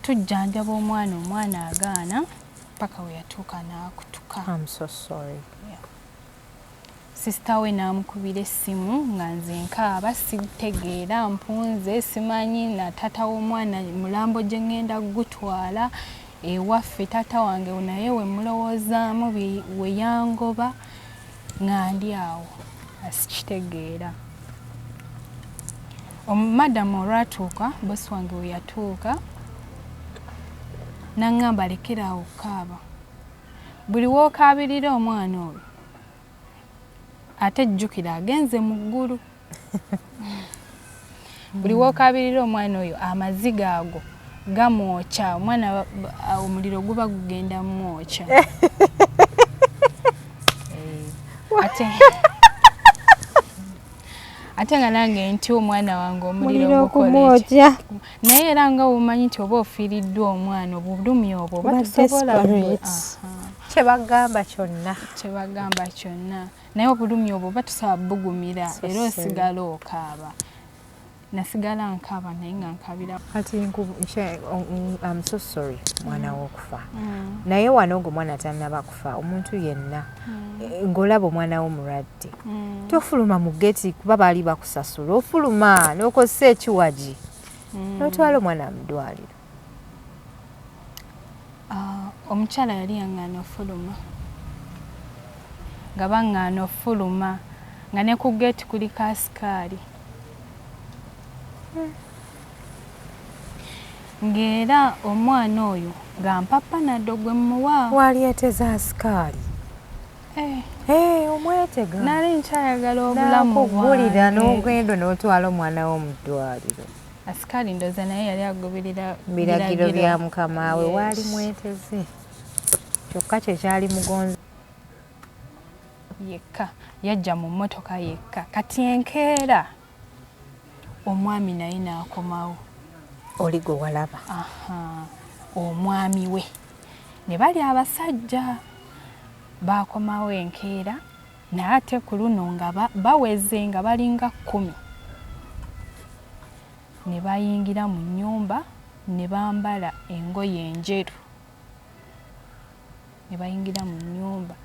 tujjanjaba omwana agaana paka we yatuuka n'akutuka. I'm so sorry. Sisita we n'amukubira essimu nga nze nkaaba sitegeera mpunze simanyi na taata w'omwana mulambo gye ngenda gutwala ewaffe taata wange naye we mulowoozaamu we yangoba nga ndi awo asikitegeera. Madamu olwatuuka bosi wange we yatuuka n'aŋŋamba lekeraawo okukaaba buli wookaabirira omwana oyo ate jjukira agenze mu ggulu. Buli wookaabirira omwana oyo amaziga ago gamwokya omwana omuliro guba gugenda mwokya. Ate nga nange nti omwana wange omuliro gukolekya naye era nga obumanyi nti oba ofiiriddwa omwana obulumi obwo batusobola kyebagamba kyonna naye obulumi obwo batusobola bugumira era osigala okaaba. Nasigala nkaaba naye nga nkabira. Kati I'm so sorry mwana w'okufa naye wano ng'omwana tannaba kufa omuntu yenna ng'olaba omwana wo mulwadde tofuluma mu geti kuba baali bakusasula ofuluma n'okozesa ekiwagi n'otwala omwana mu ddwaliro. Omukyala yali yaŋŋaana ofuluma nga baŋŋaana ofuluma nga ne ku geti kuli kasikaali ng'era omwana oyo nga mpapa naddo gwe mmuwa. Waali yateza asikaali omwetega nali nkyayagala obulamu bw'olira n'ogenda n'otwala omwana wo mu ddwaliro. Asikaali ndooza naye yali agoberera biragiro bya mukama we waali mweteze kyokka kye kyali mugonzi yekka yajja mu mmotoka yekka kati enkeera omwami naye n'akomawo. Oli gwe walaba? Omwami we ne bali abasajja baakomawo enkeera naye ate ku luno nga baweze nga balinga 10 ne bayingira mu nnyumba ne bambala engoye enjeru ne bayingira mu nnyumba.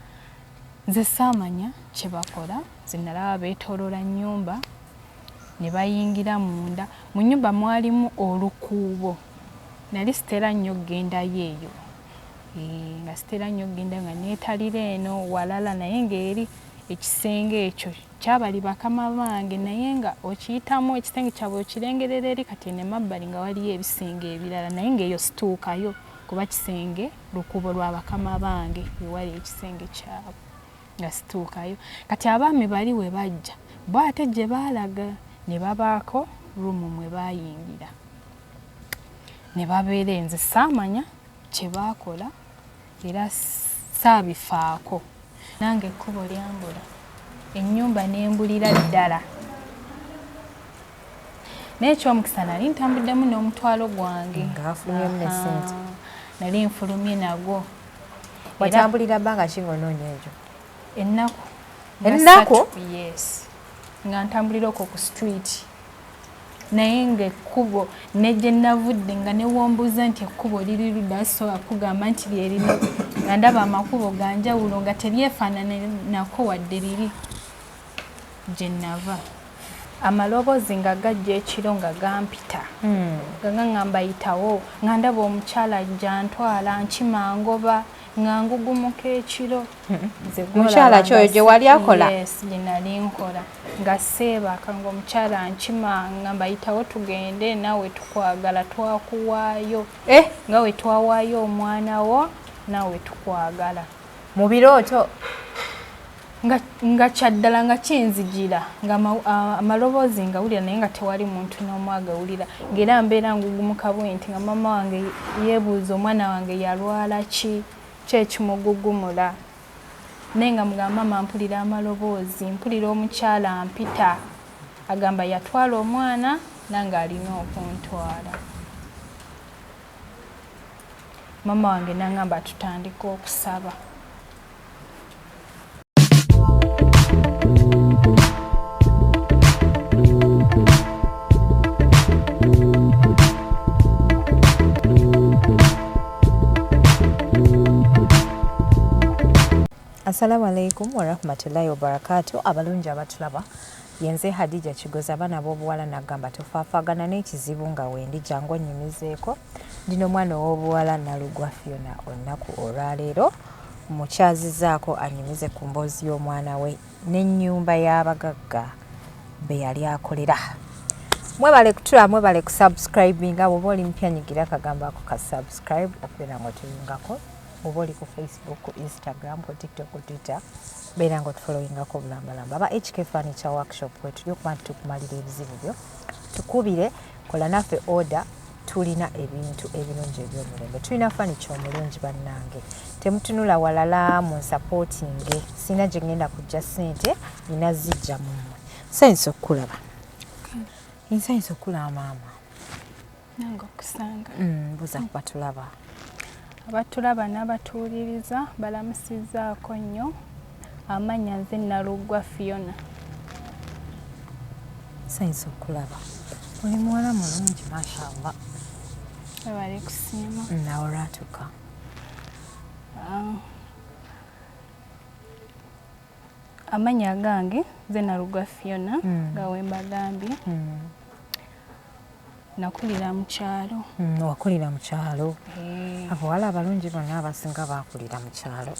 Nze saamanya kye bakola nze nalaba beetoolola nnyumba ne bayingira munda. Mu nnyumba mwalimu olukuubo nali sitera nnyo ggendayo eyo nga sitera nnyo genda nga neetalira eno walala naye ng'eri ekisenge ekyo kyabali bakama bange naye nga okiyitamu ekisenge kyabwe okirengerera eri kati ne mabbali nga waliyo ebisenge ebirala naye ng'eyo situukayo kuba kisenge lukuubo lwa bakama bange ewali ekisenge kyabwe nga situukayo. Kati abaami bali we bajja bo ate gye baalaga ne babaako ruumu mwe baayingira ne babeera enze saamanya kye baakola era saabifaako. Nange ekkubo lyambula ennyumba n'embulira ddala naye ekyomukisa nali ntambuddemu n'omutwalo gwange ng'afunyeemu ne ssente. Nali nfulumye nagwo. Watambulira bbanga ki ng'onoonya egyo? Ennaku? Yes. Nga ntambulira okwo ku street naye ng'ekkubo ne gye navudde nga ne wombuuza nti ekkubo liri ludda asobola kugamba nti lyerino nga ndaba amakubo ga njawulo nga teryefaananako wadde liri gye nava. Amaloboozi nga gajja ekiro nga gampita nga gaŋŋamba yitawo nga ndaba omukyala ajja ntwala nkima ngoba nga ngugumuka ekiro. Mukyala kyoyo gye wali akola? Yes, gye nali nkola nga seebaka ng'omukyala nkima ngamba yitawo tugende naawe tukwagala twakuwaayo nga we twawaayo omwana wo naawe tukwagala. Mu birooto? Nga kyaddala nga kinzijira nga amaloboozi ngawulira naye nga tewali muntu n'omu agawulira ng'era mbeera ngugumuka bwe nti nga mama wange yeebuuza omwana wange yalwala ki kyekimugugumula naye nga mugamba mama mpulira amaloboozi mpulira omukyala mpita agamba yatwala omwana nange alina okuntwala. Mama wange n'angamba tutandika okusaba. Assalamu alaikum wa rahmatullahi wa barakatuh. Abalungi abatulaba. Yenze Hadija Kigoza abana b'obuwala nagamba tofaafagana n'ekizibu nga wendi jangu nnyimizeeko. Ndino mwana w'obuwala Nalugwa Fiona olunaku olwaleero mukyazizaako anyumize ku mboozi y'omwana we n'ennyumba y'abagagga be yali akolera. Mwebale kutula, mwebale kusubscribinga. Bw'oba oli mpya nyigira akagambo ako ka subscribe okubeera ng'otuyungako. Bw'oba oli ku Facebook, ku Instagram, ku TikTok, ku Twitter, beera ng'otufollowingako bulambalamba. Aba HK Furniture Workshop we tuli okuba nti tukumalira ebizibu byo. Tukubire, kola naffe order, tulina ebintu ebirungi eby'omulembe. Tulina furniture omulungi bannange. Temutunula walala mu supportinge. Sina gye ngenda kujja ssente, nina zijja mu mmwe. Nsanyusa okukulaba. Nsanyusa okukulaba maama. Nange okusanga. Mbuuza ku batulaba. Abatulaba n'abatuuliriza balamusizaako nnyo. Amannya nze Nalugwa Fiona. Nsanyusa okukulaba. Oli muwala mulungi mashallah. Webale kusiima. Nawe olwatuka. Amannya gange nze Nalugwa Fiona nga we mbagambye. Nakulira mu kyalo. Wakulira mu kyalo. Abawala abalungi bonna abasinga baakulira mu kyalo.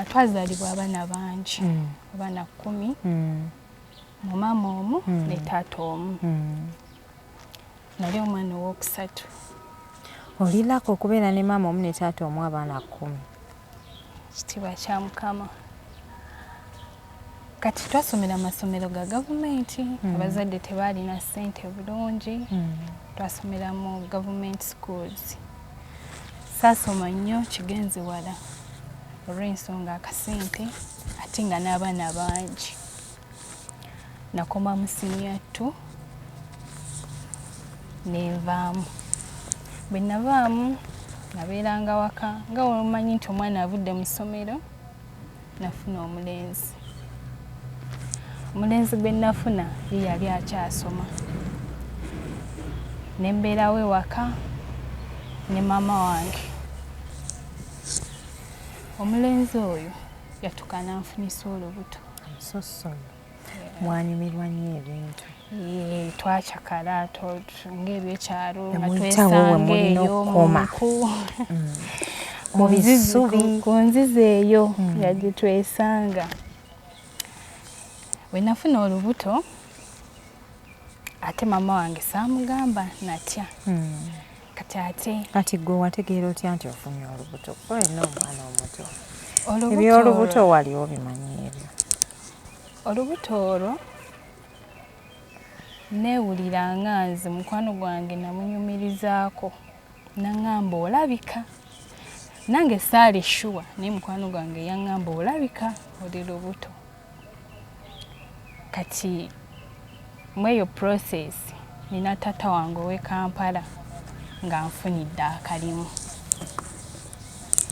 Twazaalibwa abaana bangi, abaana 10, mu maama omu ne taata omu. Nali omwana ow'okusatu. Olirako okubeera ne maama omu ne taata omu abaana 10. Kitiibwa kya Mukama. Kati twasomera amasomero ga gavumenti. Abazadde tebaalina ssente bulungi. Twasomera mu government schools. Saasoma nnyo kigenzi wala olw'ensonga akasente ate nga n'abaana bangi. Nakoma mu senior 2 nenvaamu. Bwe navaamu nabeeranga waka nga omanyi nti omwana avudde mu ssomero nafuna omulenzi. Omulenzi gwe nafuna ye yali akyasoma. Ne mbeerawo ewaka ne maama wange. Omulenzi oyo yatukana nfunisa olubuto. Soso. Mwanyumirwa nnyo ebintu. Twacakala ng'ebyekyalo nga Twesanga eyo mu bisubi. Ku nzizi eyo yagye twesanga. Bwe nafuna olubuto ate maama wange saamugamba natya. Kati gwe wategeera otya nti ofunye olubuto? Olina omwana omuto. Ebyolubuto wali obimanyi ebyo? Olubuto olwo neewulira nga nze mukwano gwange namunyumirizaako. Naŋŋamba olabika. Nange saali shuwa naye mukwano gwange yaŋŋamba olabika oli lubuto. Kati mweyo process nina taata wange ow'e Kampala nga nfunidde akalimu.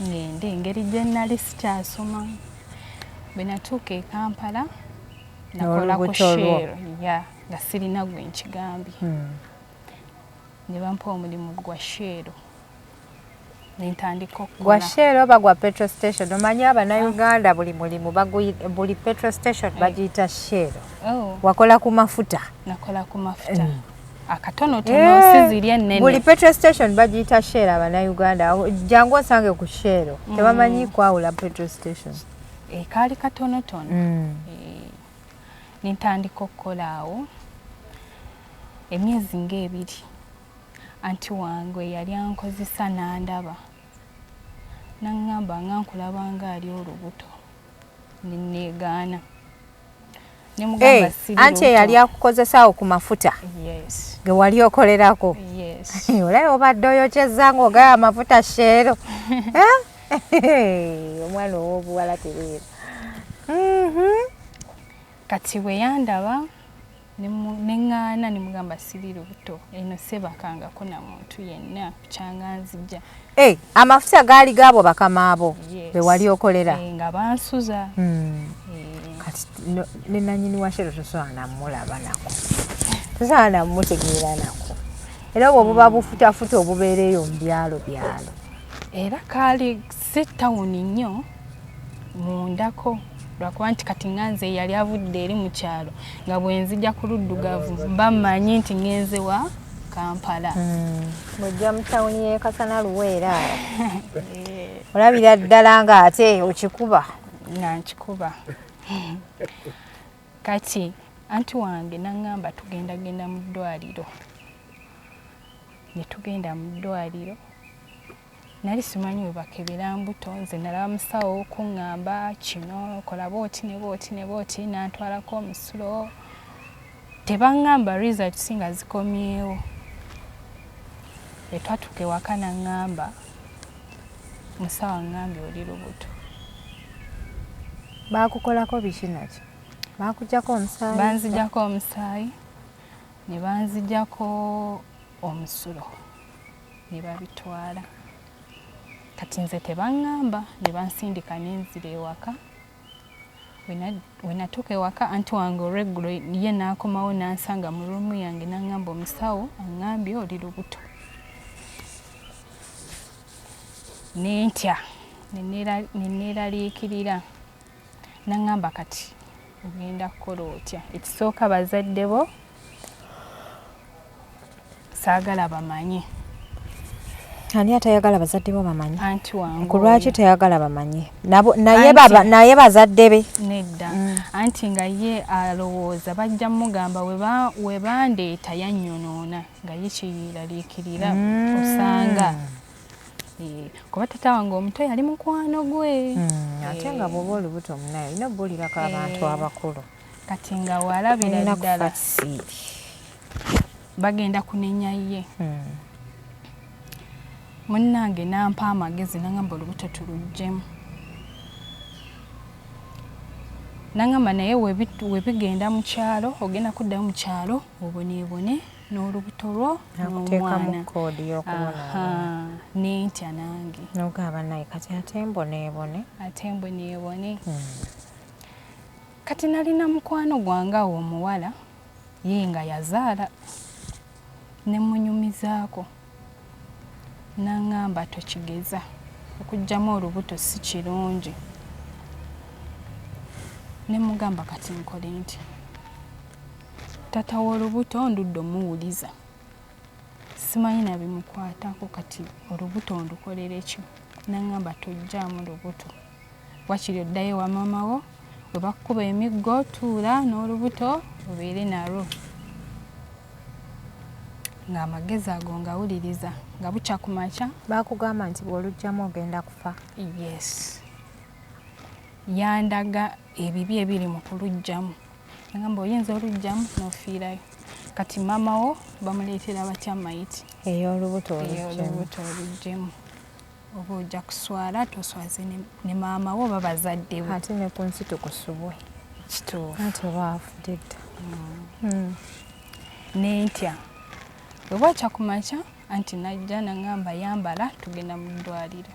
Ngende engeri gye nnali sikyasoma. Bwe natuuka e Kampala nakola ku sheero nga sirina gwe nkigambye. Ne bampa omulimu gwa sheero. Nentandika okukola. Gwa sheero oba gwa petrol station? Omanyi Abannayuganda buli mulimu buli petrol station bagiyita sheero. Wakola ku mafuta? Nakola ku mafuta. Akatonotono siziri ennene. Buli petrol station bagiyita sheero Abannayuganda. Jangu osange ku sheero. Tebamanyi kwawula petrol station. Kaali katonotono. Nentandika okukola awo emyezi ng'ebiri. Anti wange yali ankozesa n'andaba. Naŋŋamba nga nkulaba nga ali olubuto. Neneegaana. Anti yali akukozesa awo ku mafuta? Yes. Ge wali okolerako? Yes. Olabye obadde oyokyezza ng'ogaya amafuta sheero. Omwana ow'obuwala tereera. Kati bwe yandaba neŋŋaana ne mugamba siri lubuto. Eno sebakangako na muntu yenna kukyanga nzijja. Amafuta gaali gaabo bakama abo be wali okolera? Nga bansuza. Kati ne nannyini wa sheero tosobola namulaba nako. Tosobola namutegeera nako. Era obwo buba bufutafuta obubeera eyo mu byalo. Era kaali si tawuni nnyo mundako lwakuba nti kati nganze yali avudde eri mu kyalo nga bwenzija ku luddugavu mba mmanyi nti ngenze wa Kampala. Bw'ojja mu tawuni y'e Kasana Luweera olabira ddala nga ate okikuba. Nga nkikuba. Kati anti wange n'aŋŋamba tugendagenda mu ddwaliro. Ne tugenda mu ddwaliro. Nali simanyi we bakebera mbuto, nze nalaba musawo kuŋŋamba kino kola booti ne booti ne booti n'antwalako omusulo. Tebaŋŋamba results nga zikomyewo. Etwatuuka ewaka n'aŋŋamba musawo aŋŋambye oli lubuto. Baakukolako biki nakyo? Baakuggyako omusaayi? Banziggyako omusaayi ne banziggyako omusulo ne babitwala. Kati nze tebaŋŋamba ne bansindika n'enzira ewaka. We natuuka ewaka anti wange olweggulo ye n'akomawo n'ansanga mu ruumu yange n'aŋŋamba omusawo aŋŋambye oli lubuto. Ne ntya ne neeraliikirira. N'aŋŋamba kati ogenda kukola otya? Ekisooka bazadde bo saagala bamanye. Ani atayagala bazadde bo bamanyi? Anti wange. Ku lwaki tayagala bamanye? Naye bazadde be? Nedda. Anti nga ye alowooza bajja mugamba we bandeeta yannyonoona nga ye kyeyeraliikirira osanga. Kuba tata wange omuto yali mukwano gwe. Ate nga bw'oba olubuto munayo olina obuulirako abantu abakulu. Kati nga walabira ddala bagenda kunenya ye. Munnange n'ampa amagezi n'aŋŋamba olubuto tuluggyemu. N'aŋŋamba naye we bigenda mu kyalo ogenda kuddayo mu kyalo oboneebone n'olubuto lwo n'omwana. Koodi y'okubona. N'entya nange. N'ogamba naye kati ate mboneebone. Ate mboneebone. Kati nalina mukwano gwange awo omuwala ye nga yazaala ne munyumizaako. N'aŋŋamba tokigeza okuggyamu olubuto si kirungi. Ne mugamba kati nkole nti tata w'olubuto ndudde omuwuliza. Simanyi nabimukwatako kati olubuto ndukolere ki? N'aŋŋamba tojjaamu lubuto. Wakiri oddayo wa maama wo bwe bakukuba emiggo tuula n'olubuto obeere nalwo. Ng'amagezi ago ngawuliriza nga bukya ku makya. Baakugamba nti bw'oluggyamu ogenda kufa? Yes. Yandaga ebibi ebiri mu kuluggyamu. Ngamba oyinza oluggyamu n'ofiirayo. Kati maama wo bamuleetera batya mayiti ey'olubuto oluggyemu. Oba ojja kuswala toswaze ne maama wo babazadde bo. Ate ne ku nsi tukusubwe. Kituufu. Ate baafudde dda. N'entya. Bwe bwakya ku makya anti najja n'aŋŋamba yambala tugenda mu ddwaliro.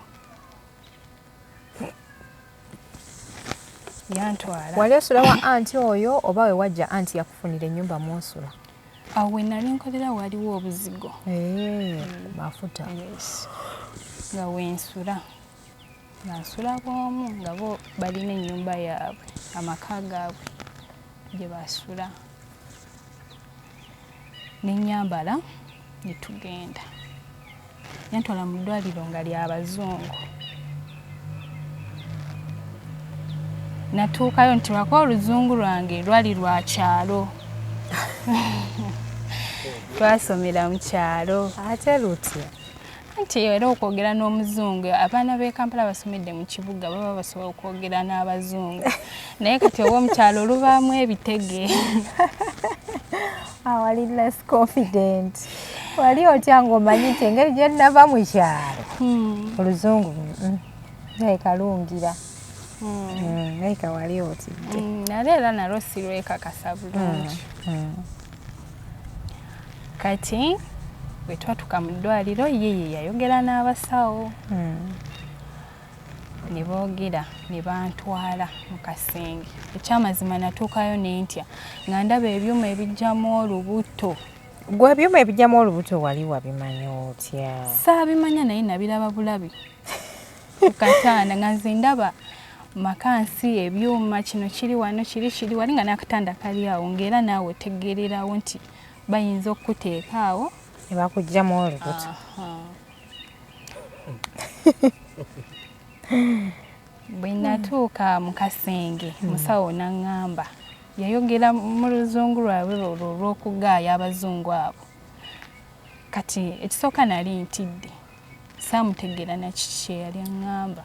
Yantwala. Wali osula wa anti oyo oba we wajja anti yakufunira ennyumba mw'osula? Awo we nali nkolera waliwo obuzigo. Mafuta. Yes. Nga wensula. Nga nsula bw'omu nga bo balina ennyumba yaabwe amaka gaabwe gye basula. Ne nnyambala ne tugenda. Yantwala mu ddwaliro nga ly'Abazungu. Natuukayo nti lwakuba oluzungu lwange lwali lwa kyalo. Twasomera mu kyalo. Ate lutya? Anti era okwogera n'omuzungu abaana b'e Kampala basomedde mu kibuga baba basobola okwogera n'Abazungu. Naye kati oba mu kyalo lubaamu ebitege. Wali less confident. Wali otya ng'omanyi nti engeri gye nnava mu kyalo oluzungu naye kalungira. Naika wali otidde. Nale era nalwo sirwekakasa bulungi. Kati bwe twatuuka mu ddwaliro ye yayogera n'abasawo. Ne boogera ne bantwala mu kasenge. Ekyamazima natuukayo ne ntya nga ndaba ebyuma ebiggyamu olubuto. Gwe ebyuma ebiggyamu olubuto wali wabimanya otya? Saabimanya naye nabiraba bulabi. Ku kataana nga nze ndaba makansi ebyuma kino kiri wano kiri wali nga n'akatanda kali awo ng'era naawe tegererawo nti bayinza okuteeka awo ne bakuggyamu olubuto. Bwe natuuka mu kasenge musawo n'aŋŋamba yayogera mu luzungu lwabwe olw'okugaaya abazungu abo. Kati ekisooka nali ntidde saamutegeera nakiki kye yali aŋŋamba.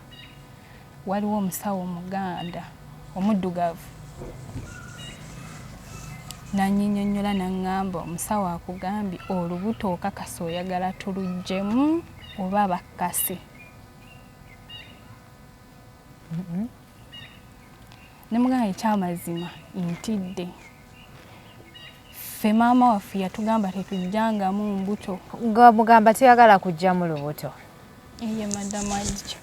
Waliwo omusawo Omuganda omuddugavu n'annyinyonnyola n'aŋŋamba omusawo akugambye olubuto okakasa oyagala tuluggyemu oba bakkase. Ne mugamba ekyamazima ntidde. Ffe maama waffe yatugamba tetujjangamu mbuto. Nga mugamba teyagala kuggyamu lubuto. Ye madamu Adjo.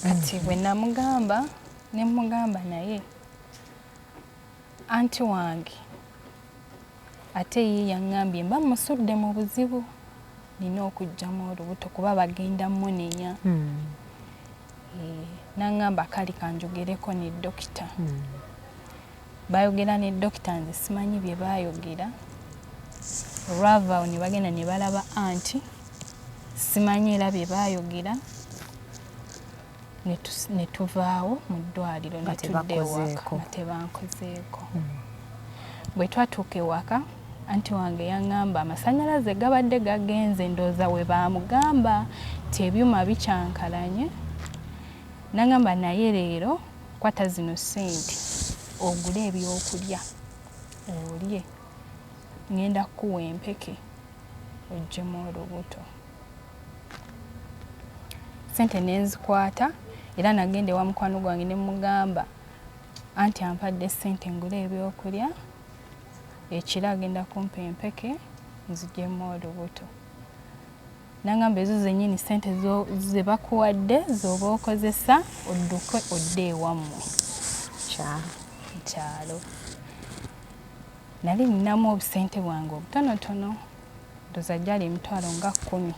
Kati bwe namugamba ne mugamba naye anti wange ate ye yaŋŋambye mba musudde mu buzibu nina okuggyamu olubuto kuba bagenda munenya. N'aŋŋamba kale kanjogereko ne dokita. Baayogera ne dokita nze simanyi bye baayogera. Olwava awo ne bagenda ne balaba anti simanyi era bye baayogera. Ne tuvaawo mu ddwaliro ne tudda ewaka nga tebankozeeko. Bwe twatuuka ewaka anti wange yaŋŋamba amasannyalaze gabadde gagenze ndowooza we baamugamba nti ebyuma bikyankalanye. N'aŋŋamba naye leero kwata zino ssente ogule ebyokulya olye ŋŋenda kukuwa empeke oggyemu olubuto. Ssente ne nzikwata era nagenda ewa mukwano gwange ne mugamba anti ampadde ssente ngule ebyokulya ekiro agenda kumpa empeke nziggyemu olubuto. N'aŋŋamba ezo zennyini ssente ze bakuwadde z'oba okozesa odduke odde ewammwe mu kyalo. Nali ninamu obusente bwange obutonotono ndowooza gyali emitwalo nga 10.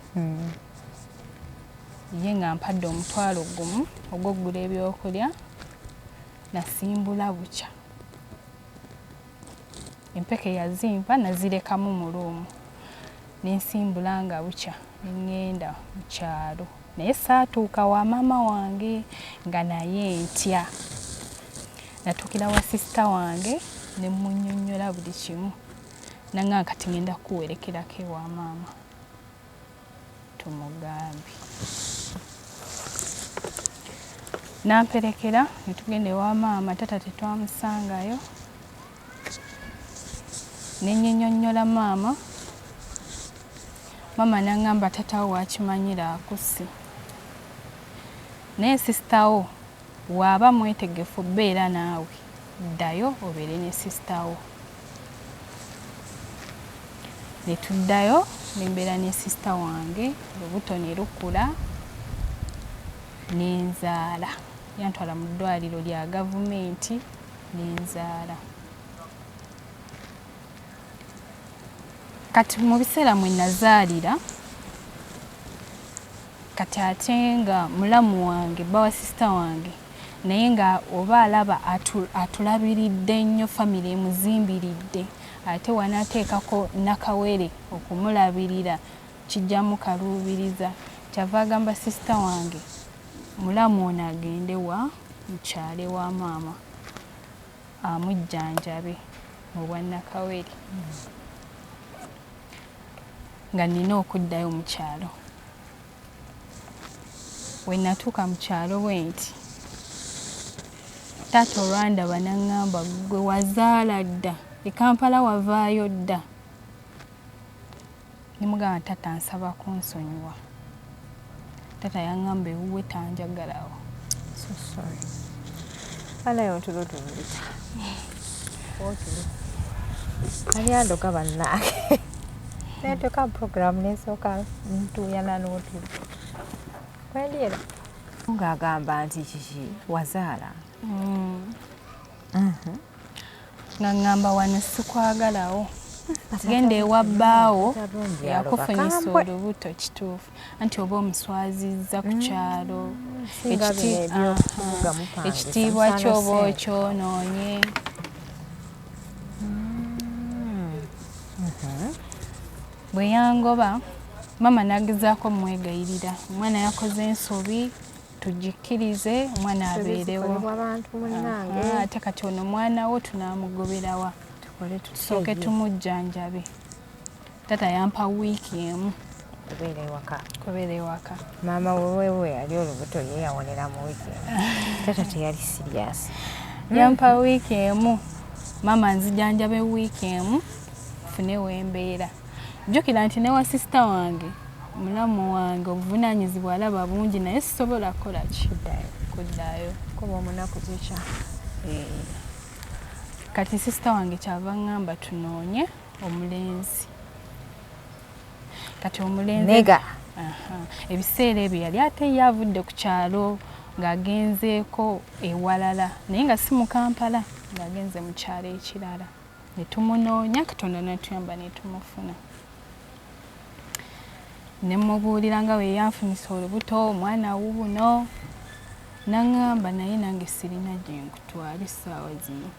Ye nga mpadde omutwalo gumu ogw'oggula ebyokulya nasimbula bukya. Empeke yazimpa nazirekamu mu luumu ne nsimbula nga bukya ne ŋŋenda mu kyalo. Naye saatuuka wa maama wange nga naye ntya. Natuukira wa sisita wange ne munnyonnyola buli kimu. N'aŋŋamba kati ŋŋenda kukuwerekerako ewa maama tumugambe. Namperekera ne tugenda ewa maama taata tetwamusangayo. Ne nnyonnyonnyola maama. Maama n'aŋŋamba taatawo wakimanyira akusse. Naye sisitawo bw'aba mwetegefu beera naawe ddayo obeere ne sisitawo. Ne tuddayo ne mbeera ne sisita wange olubuto ne lukula ne nzaala. Yantwala mu ddwaliro lya gavumenti ne nzaala. Kati mu biseera mwe nazaalira kati ate nga mulamu wange bba wa sisita wange naye nga oba alaba atulabiridde nnyo famire emuzimbiridde ate wanaateekako nakawere okumulabirira kijjamu kaluubiriza. Kyava agamba sisita wange mulamu ono agende wa mukyale wa maama amujjanjabe mu bwannakawere. Nga nina okuddayo mu kyalo. Bwe natuuka mu kyalo bwe nti taata olwandaba n'aŋŋamba gwe wazaala dda e Kampala wavaayo dda. Ne mugamba taata nsaba kunsonyiwa. Taata yaŋŋamba ewuwe tanjagalawo. So sorry. Anayo otulo tumulita. Otulo. Ani andoka bannange. Netoka program nesooka ntuyana n'otulo. Kwendiera. Ng'agamba nti kiki wazaala. Ng'aŋŋamba wano sikwagalawo. genda ewa bbaawo yakufunyisa olubuto kituufu anti oba omuswazizza ku kyalo ekitiibwa kyoba okyonoonye. Bwe yangoba mama nagezaako mwegayirira omwana yakoze ensobi tugikkirize omwana abeerewo ate kati ono omwana wo tunaamugoberawa tusooke tumujjanjabe. Taata yampa wiiki emu kubeera ewaka. Maama wewe yali olubuto ye yawonera mu wiiki emu. Taata teyali siriasi. Yampa wiiki emu maama nzijjanjabe wiiki emu fune wembeera. Jjukira nti ne wa sisita wange mulamu wange obuvunaanyizibwa alaba bungi naye sisobola kukola ki kuddayo kuba omunaku zikya. Kati sisita wange kyava ngamba tunoonye omulenzi. Kati omulenzi nega ebiseera ebyo yali ate ye avudde ku kyalo ng'agenzeeko ewalala naye nga si mu Kampala ng'agenze mu kyalo ekirala. Ne tumunoonya Katonda n'atuyamba ne tumufuna. Ne mubuulira nga bwe yanfunisa olubuto omwana wuuno n'aŋŋamba naye nange sirina gye nkutwala essaawa zino.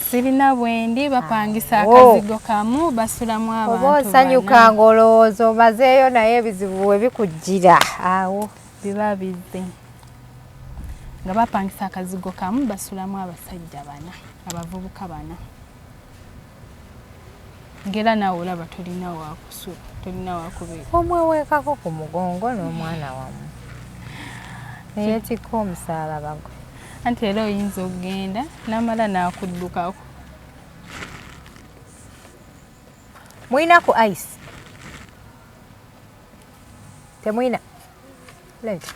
Sirina bwendi bapangisa akazigo kamu basulamu abantu oba osanyuka ng'olowooza omazeeyo naye ebizibu bwe bikujjira awo biba bizze nga bapangisa akazigo kamu basulamu abasajja bana abavubuka bana. Ngera naawe olaba tolina wakusula tolina wakubeera omweweekako ku mugongo n'omwana wamu neyetikka omusaalaba gwe. Anti era oyinza okugenda n'amala n'akuddukako. Mwina ku ice? Temwina? Leta.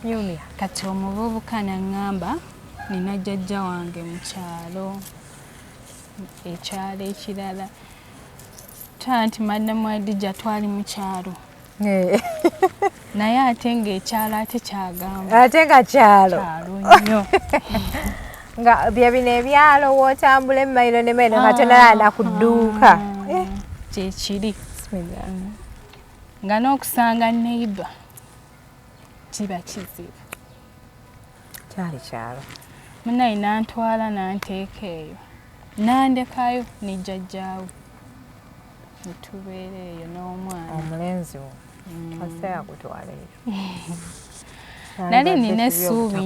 Yulia. Kati omuvubuka n'aŋŋamba nina jjajja wange mu kyalo ekyalo ekirala. Tanti Madam Adija twali mu kyalo. Naye ate ng'ekyalo ate kyagamba. Ate nga kyalo. Kyalo nnyo. Nga bye bino ebyalo w'otambula emmayiro n'emmayiro nga tonalanda ku dduuka. Kye kiri. Nga n'okusanga neighbor kiba kizibu. Kyali kyalo. Munnaye n'antwala n'anteeka eyo. N'andekayo ne jjajjaawe. Ne tubeera eyo n'omwana. Omulenzi wo. Ose akutwala eyo. Nali nina essuubi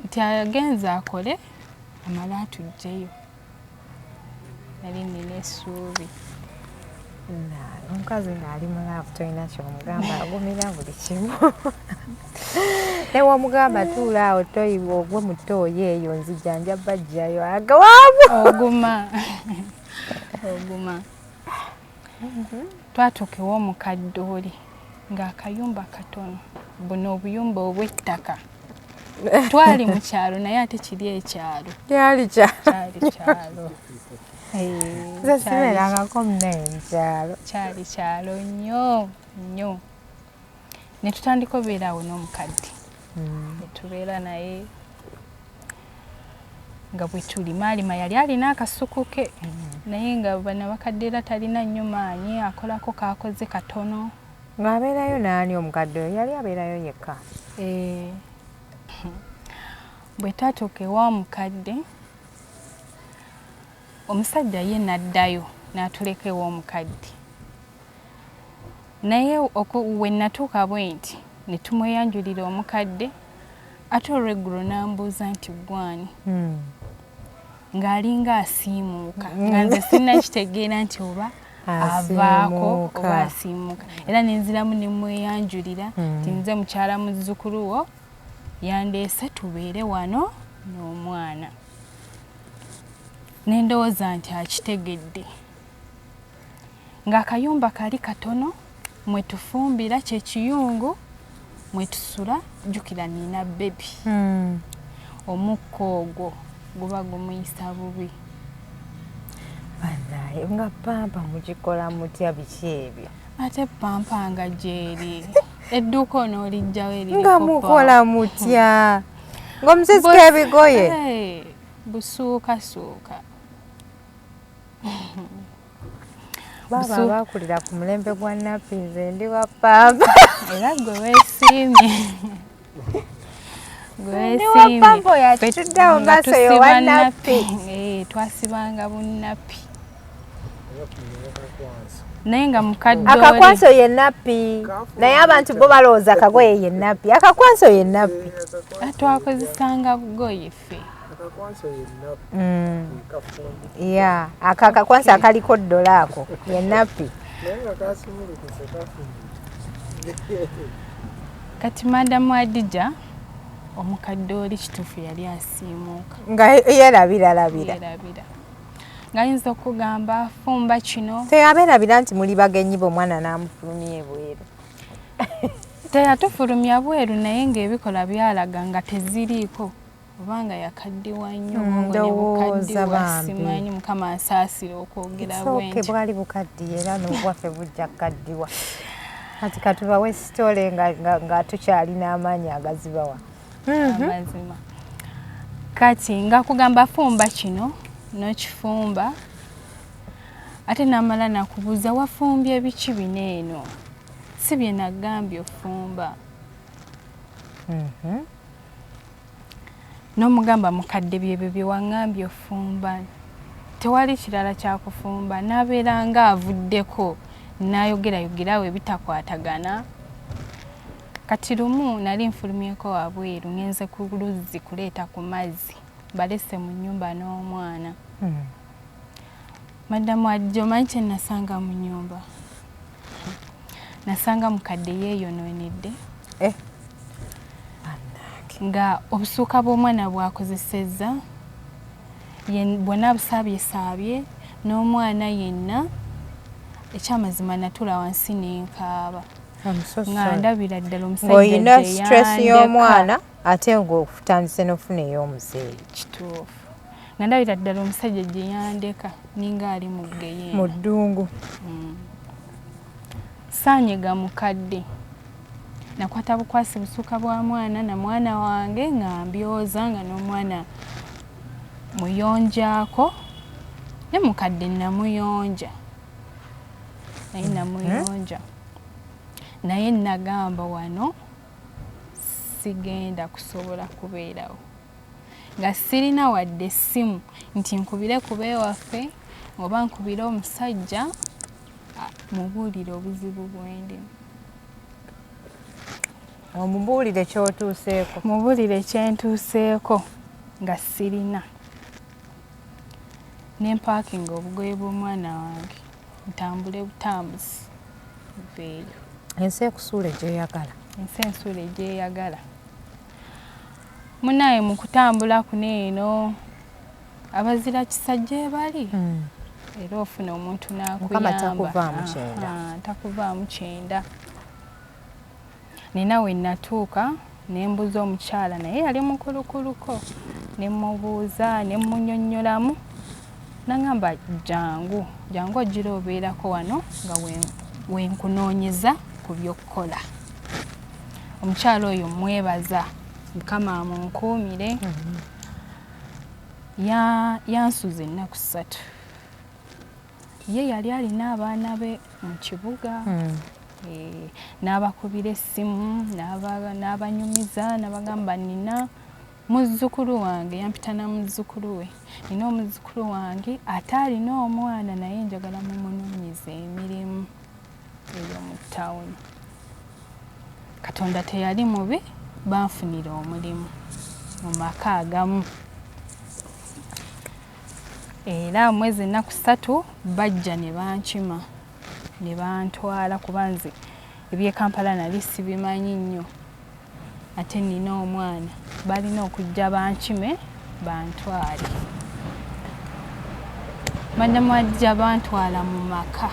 nti agenze akole amala atuggyeyo. Nali nina essuubi. Omukazi ng'ali mulaavu tolina ky'omugamba agumira buli kimu. Ne w'omugamba tuula awo toyiwa ogwe mu ttooyi eyo nzijjanja bajjayo agawaamu. Oguma. Twatuuka ew'omukadde oli ng'akayumba katono buno obuyumba obw'ettaka. Twali mu kyalo naye ate kiri ekyalo. Kyali kyalo. Nze sibeerangako munaye mu kyalo. Kyali kyalo nnyo nnyo. Ne tutandika obeera awo n'omukadde. Ne tubeera naye nga bwe tuli Maalima yali alina akasuku ke naye nga bano bakadde era talina nnyo maanyi akolako kaakoze katono. Ng'abeerayo n'ani omukadde oyo yali abeerayo yekka? Bwe twatuuka ewa mukadde omusajja ye n'addayo n'atuleka ew'omukadde. Naye we natuuka bwe nti ne tumweyanjulira omukadde ate olw'eggulo n'ambuuza nti gwani. Ng'alinga asiimuuka nga nze sinnakitegeera nti oba avaako oba asiimuuka. Era nenziramu ne mweyanjulira nti nze mukyala muzzukulu wo yandeese tubeere wano n'omwana. Ne ndowooza nti akitegedde. Ng'akayumba kali katono mwe tufumbira kye kiyungu mwe tusula jjukira nina bebi. Omukka ogwo guba gumuyisa bubi. Banaye nga pampa mugikola mutya biki ebyo? ate pampa nga gyeri edduuka onoolijjawo eri nga mukola mutya ng'omusisika ebigoye busuukasuuka baba bakulira ku mulembe gwa nappi nze ndi wa pampa era gwe weesiimye oyatutuddewo maaso yo wa nappi twasibanga bunnappi naye nga mukadde akakwanso ye nappi naye abantu bo balowooza akagoye ye nappi akakwanso ye nappi twakozesanga bugoye ffe ya akakwanso akaliko ddola ako ye nappi kati madamu Adija omukadde oli kituufu yali asiimuuka nga yerabira ng'ayinza okugamba fumba kino teyabeerabira nti muli bagenyi bomwana n'amufulumya ebweru teyatufulumya bweru naye ng'ebikola byalaga nga teziriiko obanga yakaddiwa nnyo obwongo ne bukaddiwa simanyi mukama asaasira okwogera bwentyo bwali bukaddiye era n'obwaffe bujja kukaddiwa kati katubawe sitole nga tukyalina amaanyi agazibawa amazima kati nga kugamba fumba kino n'okifumba ate namala nakubuuza wafumbye biki bino eno si bye nagambye ofumba n'omugamba mukadde byebyo bye waŋŋambye ofumba tewali kirala kyakufumba n'abeera nga avuddeko n'ayogerayogerawo ebitakwatagana kati lumu nali nfulumyeko wabweru ngenze ku luzzi kuleeta ku mazzi balese mu nnyumba n'omwana madamu Adija omanyi kye nasanga mu nnyumba nasanga mukadde yeeyonoonedde nga obusuuka bw'omwana bwakozesezza bwonna busaabyesabye n'omwana yenna ekyamazima natula wansi n'enkaaba nga ndabira ddala omusajja ng'olina stress y'omwana ate ng'otandise n'ofuna ey'omuzeeyi kituufu nga ndabira ddala omusajja gye yandeka ninga ali mu ggeyenda mu ddungu saanyega mukadde nakwata bukwasi busuuka bwa mwana na mwana wange nga mbyoza nga n'omwana muyonjaako ne mukadde namuyonja naye namuyonja naye nagamba wano sigenda kusobola kubeerawo nga sirina wadde essimu nti nkubire ku beewaffe oba nkubire omusajja mubuulire obuzibu bwendimu omubuulire ky'otuuseeko mubuulire kyentuuseeko nga sirina nempaakinga obugoye bw'omwana wange ntambule butambuzi veeyo ensi ekusuula egyeyagala ensi ensuula egyeyagala munaye mu kutambula kuno eno abazira kisa gye bali era ofuna omuntu n'akuyamba takuvaamu kyenda nina we natuuka ne mbuza omukyala naye yali mukulukuluko ne mubuuza ne munnyonnyolamu nagamba jangu ogira obeerako wano nga wenkunoonyeza ku by'okkola omukyala oyo mwebaza mukama amunkuumire yansuza ennaku 3 ye yali alina abaana be mu kibuga n'abakubira essimu n'abanyumiza n'abagamba nina muzzukulu wange yampita na muzzukulu we nina omuzzukulu wange ate alina omwana naye njagala mumunoonyeza emirimu eyo mu ttawuni katonda teyali mubi banfunira omulimu mu maka agamu era mwezi ennaku 3 bajja ne bankima ne bantwala kuba nze eby'e Kampala nali sibimanyi nnyo ate nina omwana balina okujja bankime bantwale madamu Adija bantwala mu maka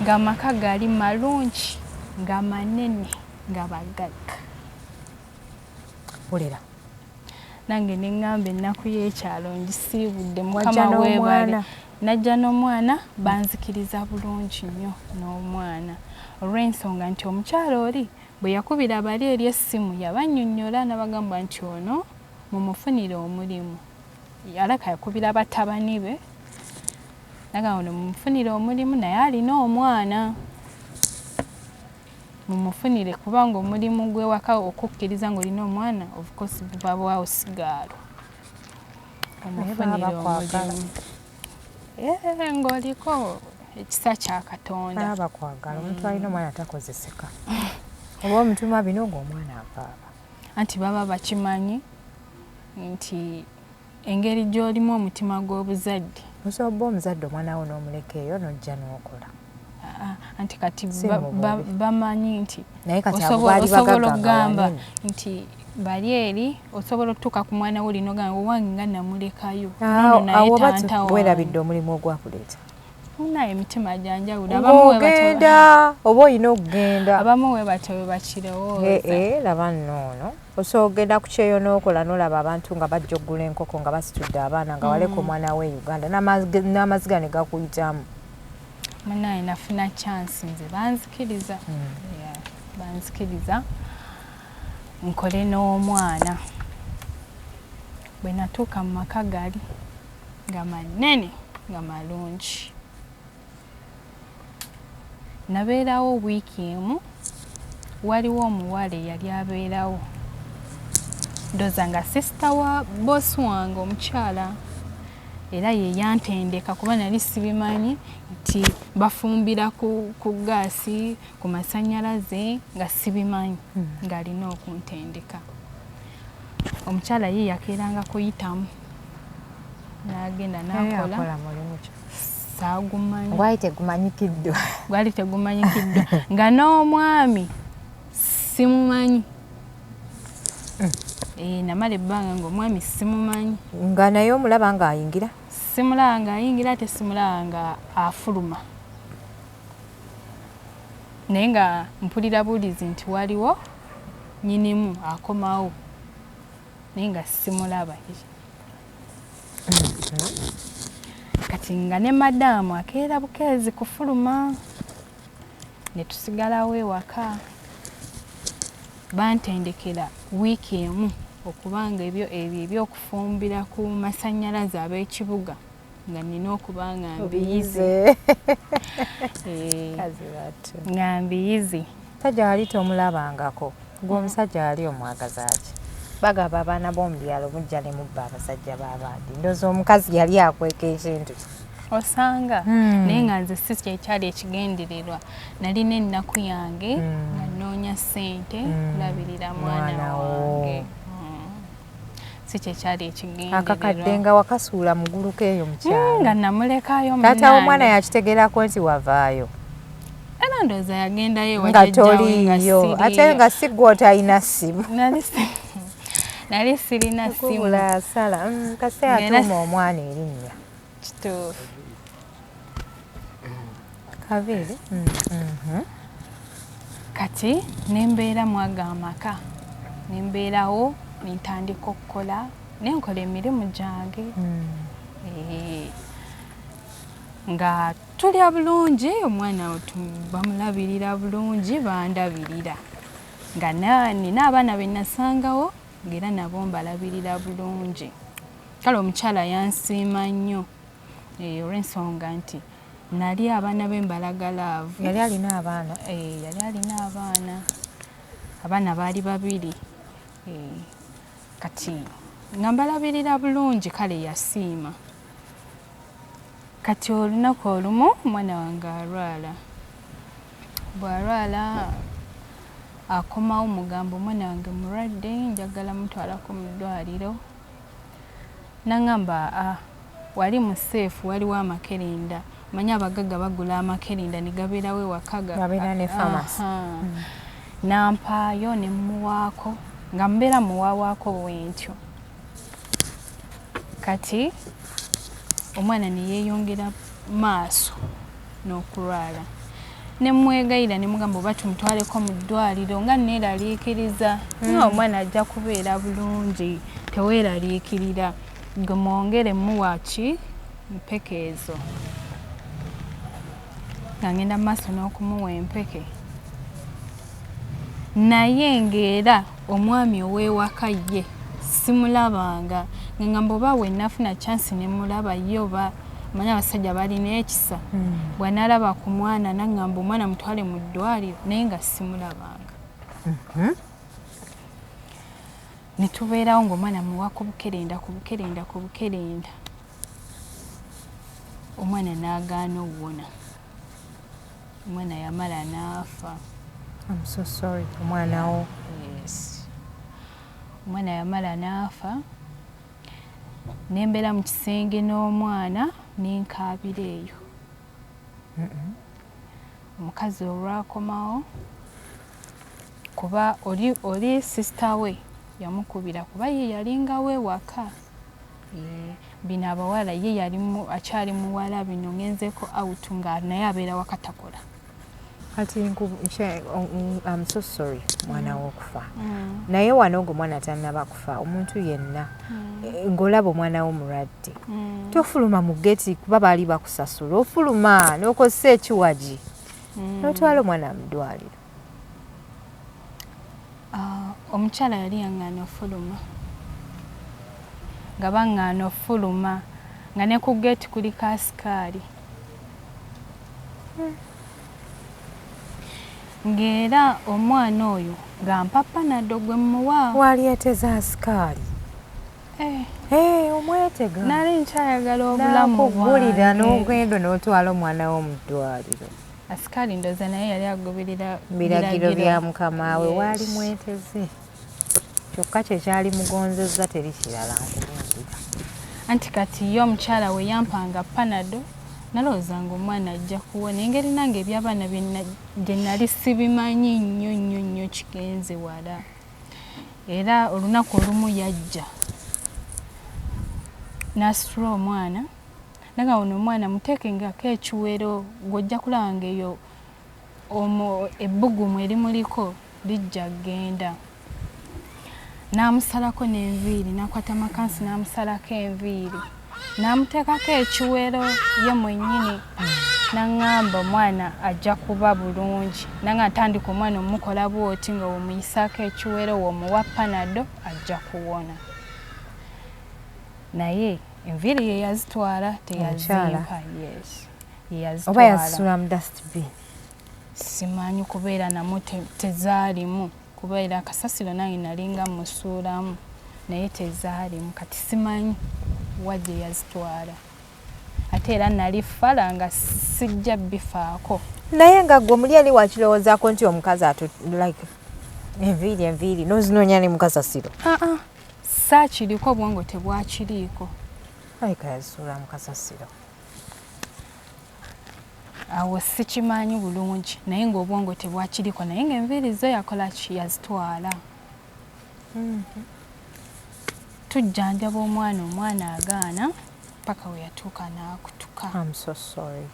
nga maka gali malungi nga manene nga bagagga ulira nange neŋŋamba ennaku y'ekyalo ngisiibudde mukama weebale najja n'omwana banzikiriza bulungi nnyo n'omwana olw'ensonga nti omukyala oli bwe yakubira bali eri essimu yabannyonnyola n'abagamba nti ono mumufunire omulimu alaka yakubira batabani be nagamba ono mumufunire omulimu naye alina omwana mumufunire kubanga omulimu gw'ewaka okukkiriza ng'olina omwana of course buba bwawo sigaalo omufunire omulimu ng'oliko ekisa kya Katonda bakwagala omuntu alina omwana takozeseka oba omutuma bino ng'omwana avaaba anti baba bakimanyi nti engeri gy'olimu omutima gw'obuzadde osobola omuzadde omwana wo n'omuleka eyo n'ojja n'okola anti kati bamanyi nti naye kati osobola okugamba nti bali eri osobola okutuuka ku mwana wo olina ogamba owange nga namulekayo naye tanta werabidde omulimu ogwakuleeta naye emitima gyanjawulo ogenda oba olina okugenda abamu we batyo we bakirowooza laba nnoono osobola ogenda ku kyeyo n'okola n'olaba abantu nga bajja oggula enkoko nga basitudde abaana nga waleka omwana we Uganda n'amaziga ne gakuyitamu munaye nafuna chance nze banzikiriza banzikiriza nkole n'omwana bwe natuuka mu maka gali nga manene nga malungi nabeerawo wiiki emu waliwo omuwala eyali abeerawo ndoza nga sisita wa bosi wange omukyala era ye yantendeka kuba nali sibimanyi nti bafumbira ku gaasi ku masannyalaze nga sibimanyi ng'alina okuntendeka omukyala ye yakeeranga kuyitamu n'agenda n'akola saagumanyi gwali tegumanyikiddwa nga n'omwami simumanyi namala ebbanga ng'omwami simumanyi nga naye omulaba ng'ayingira simulaba ng'ayingira ate simulaba nga afuluma naye nga mpulira buulizi nti waliwo nyinimu akomawo naye nga simulaba kati nga ne madamu akeera bukeezi kufuluma ne tusigalawo ewaka bantendekera wiiki emu okubanga ebyo ebyokufumbira ku masannyalaze ab'ekibuga nga nina okuba nga mbiyizi nga mbiyizi sajja wali tomulabangako gw'omusajja wali omwagazaaki bagaba abaana b'omu byalo mujja ne mubba abasajja b'abandi ndoozi omukazi yali akweka ekintu osanga naye nga nze si kyekyali ekigendererwa nalina ennaku yange nga nnoonya ssente kulabirira mwana wange si kyekyali ekigendererwa akakadde nga wakasuula muguluko eyo mukyalo nga namulekayo taata w'omwana yakitegeerako nti wavaayo era ndowooza yagendayo nga toliyo ate nga si gwe otalina ssimu nali sirina ssimu asala kase atuuma omwana erinnya kituufu kabeere kati nembeera mwaga amaka nembeerawo nentandika okukola nenkola emirimu gyange nga tulya bulungi omwana bamulabirira bulungi bandabirira nga nina abaana be nasangawo ng'era nabo mbalabirira bulungi kale omukyala yansiima nnyo olw'ensonga nti nali abaana be mbalagalaavu yali alina abaana yali alina abaana baali babiri kati nga mbalabirira bulungi kale yasiima kati olunaku olumu omwana wange alwala bw'alwala akomawo mugamba omwana wange mulwadde njagala mutwalako mu ddwaliro nangamba wali mu seefu waliwo amakerenda manyi abagagga bagula amakerenda ne gabeerawo ewaka gabeera ne famasi nampaayo ne mmuwaako nga mbeera muwaawaako bwentyo kati omwana ne yeeyongera maaso n'okulwala ne mwegayira ne mugamba oba tumutwaleko mu ddwaliro nga neeraliikiriza nga omwana ajja kubeera bulungi teweeraliikirira gwe mwongere muwaki mpeke ezo nga ngenda mu maaso n'okumuwa empeke naye ng'era omwami ow'ewaka ye simulabanga nga ngamba oba we nafuna chansi ne mulaba ye oba manyi abasajja balina ekisa bw'anaalaba ku mwana nangamba omwana mutwale mu ddwaliro naye nga simulabanga. Ne tubeerawo ng'omwana muwa ku bukerenda omwana n'agaana okuwona, omwana yamala n'afa. I'm so sorry. Omwana wo. Yes. Omwana yamala n'afa. Nembeera mu kisenge n'omwana nenkaabira eyo. Omukazi olwakomawo kuba oli sister we yamukubira kuba ye yalingawo ewaka. Bino abawala ye akyali muwala bino ngenzeko out nga naye abeera wakatakola. Kati I'm so sorry mwana wo okufa. Naye wano ng'omwana tannaba kufa omuntu yenna ng'olaba omwana wo mulwadde tofuluma mu geti kuba baali bakusasula ofuluma n'okozesa ekiwagi n'otwala omwana mu ddwaliro. Omukyala yali yaŋŋaana ofuluma nga baŋŋaana ofuluma nga ne ku geti kuli kasikaali ng'era omwana oyo nga mpapanado gwe muwa. Wali eteza asikaali? Omwetega. Nali nkyayagala obulamu bwange. N'akugulira n'ogenda n'otwala omwana wo mu ddwaliro. Asikaali ndoza naye yali agoberera biragiro bya mukama we. Wali mweteze kyokka kye kyali mugonzezza teri kirala nkubuulira. Anti kati ye omukyala we yampanga panado nalowooza ng'omwana ajja kuwona. Engeri nange ebyabaana bye nali sibimanyi nnyo kigenze wala. Era olunaku olumu yajja n'asitula omwana naga ono omwana muteekengako ekiwero ng'ojja kulaba ng'eyo ebbugumu erimuliko lijja genda. N'amusalako n'enviiri n'akwata makansi n'amusalako enviiri n'amuteekako ekiwero ye mwennyini n'aŋŋamba omwana ajja kuba bulungi nanga ntandika omwana omukola bw'oti nga womuyisaako ekiwero womuwa panado ajja kuwona. Naye enviiri ye yazitwala teyazimpa. Yes, yazitwala. Oba yazisula mu dustbin? Simanyi kubeera namu tezaalimu kubeera akasasiro nange nalinga musuulamu naye tezaalimu kati simanyi wajje yazitwala. Ate era nali fala nga sijja bifaako. Naye nga gwe muli ali wakirowoozaako nti omukazi like enviiri n'ozinoonya ne mu kasasiro? Saakiriko obwongo tebwakiriiko. Alika yazisuula mu kasasiro. Awo sikimanyi bulungi naye ng'obwongo tebwakiriko naye ng'enviiri zo yakola ki yazitwala. Tujjanjaba omwana agaana paka we yatuuka n'akutuka. I'm so sorry.